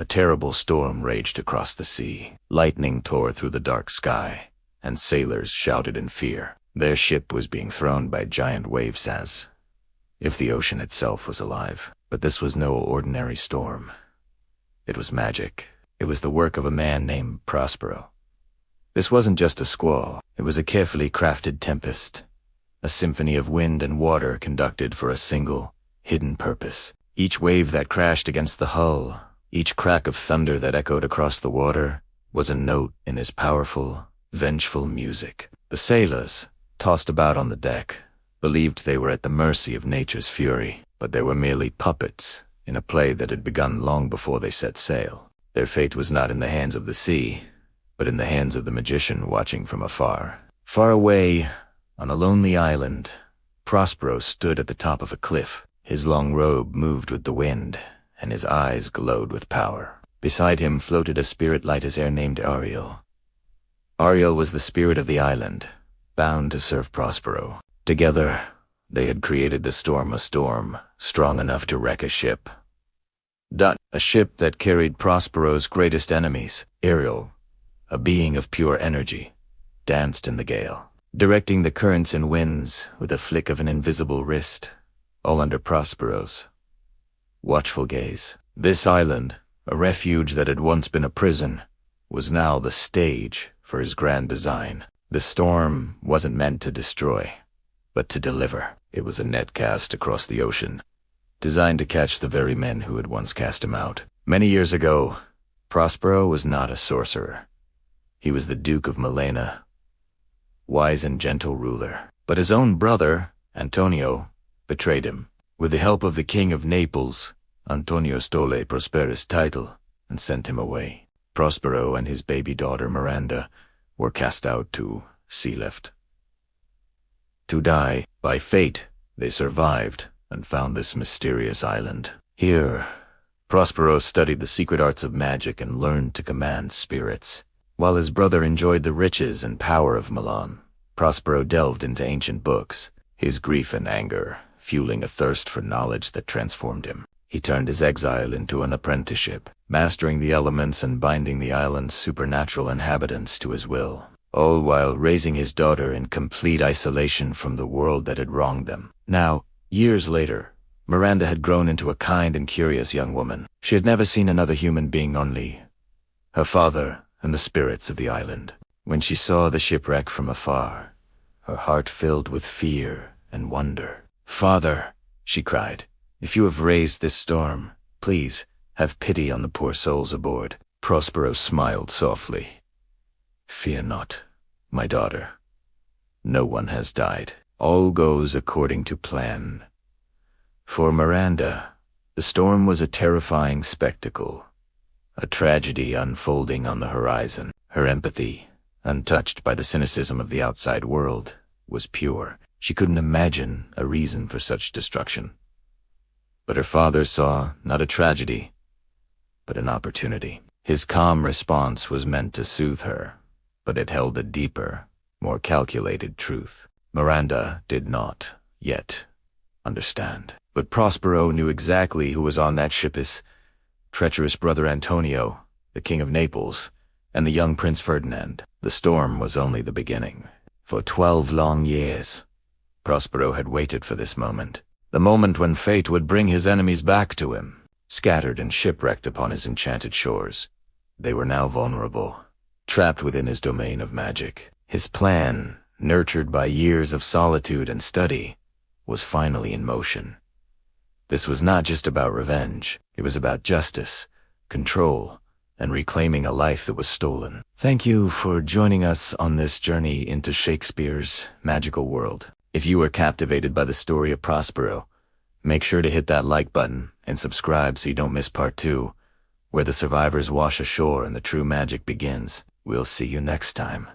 A terrible storm raged across the sea. Lightning tore through the dark sky, and sailors shouted in fear. Their ship was being thrown by giant waves as if the ocean itself was alive. But this was no ordinary storm. It was magic. It was the work of a man named Prospero. This wasn't just a squall. It was a carefully crafted tempest, a symphony of wind and water conducted for a single, hidden purpose. Each wave that crashed against the hull, each crack of thunder that echoed across the water, was a note in his powerful, vengeful music. The sailors, tossed about on the deck, believed they were at the mercy of nature's fury, but they were merely puppets in a play that had begun long before they set sail. Their fate was not in the hands of the sea, but in the hands of the magician watching from afar. Far away, on a lonely island, Prospero stood at the top of a cliff. His long robe moved with the wind, and his eyes glowed with power. Beside him floated a spirit light as air named Ariel. Ariel was the spirit of the island, bound to serve Prospero. Together, they had created the storm, a storm strong enough to wreck a ship. A ship that carried Prospero's greatest enemies. Ariel, a being of pure energy, danced in the gale, directing the currents and winds with a flick of an invisible wrist, all under Prospero's watchful gaze. This island, a refuge that had once been a prison, was now the stage for his grand design. The storm wasn't meant to destroy, but to deliver. It was a net cast across the ocean, designed to catch the very men who had once cast him out. Many years ago, Prospero was not a sorcerer. He was the Duke of Milena, wise and gentle ruler. But his own brother, Antonio, betrayed him. With the help of the King of Naples, Antonio stole Prospero's title and sent him away. Prospero and his baby daughter Miranda were cast out to sea left to die. By fate, they survived and found this mysterious island. Here, Prospero studied the secret arts of magic and learned to command spirits. While his brother enjoyed the riches and power of Milan, Prospero delved into ancient books, his grief and anger fueling a thirst for knowledge that transformed him. He turned his exile into an apprenticeship, mastering the elements and binding the island's supernatural inhabitants to his will, all while raising his daughter in complete isolation from the world that had wronged them. Now, years later, Miranda had grown into a kind and curious young woman. She had never seen another human being, only her father and the spirits of the island. When she saw the shipwreck from afar, her heart filled with fear and wonder. "Father," she cried, "if you have raised this storm, please have pity on the poor souls aboard." Prospero smiled softly. "Fear not, my daughter. No one has died. All goes according to plan." For Miranda, the storm was a terrifying spectacle, a tragedy unfolding on the horizon. Her empathy, untouched by the cynicism of the outside world, was pure. She couldn't imagine a reason for such destruction. But her father saw not a tragedy, but an opportunity. His calm response was meant to soothe her, but it held a deeper, more calculated truth. Miranda did not yet understand. But Prospero knew exactly who was on that ship: his treacherous brother Antonio, the King of Naples, and the young Prince Ferdinand. The storm was only the beginning. For 12 long years, Prospero had waited for this moment. The moment when fate would bring his enemies back to him. Scattered and shipwrecked upon his enchanted shores, they were now vulnerable, trapped within his domain of magic. His plan, nurtured by years of solitude and study, was finally in motion. This was not just about revenge. It was about justice, control, and reclaiming a life that was stolen. Thank you for joining us on this journey into Shakespeare's magical world. If you were captivated by the story of Prospero, make sure to hit that like button and subscribe so you don't miss part 2, where the survivors wash ashore and the true magic begins. We'll see you next time.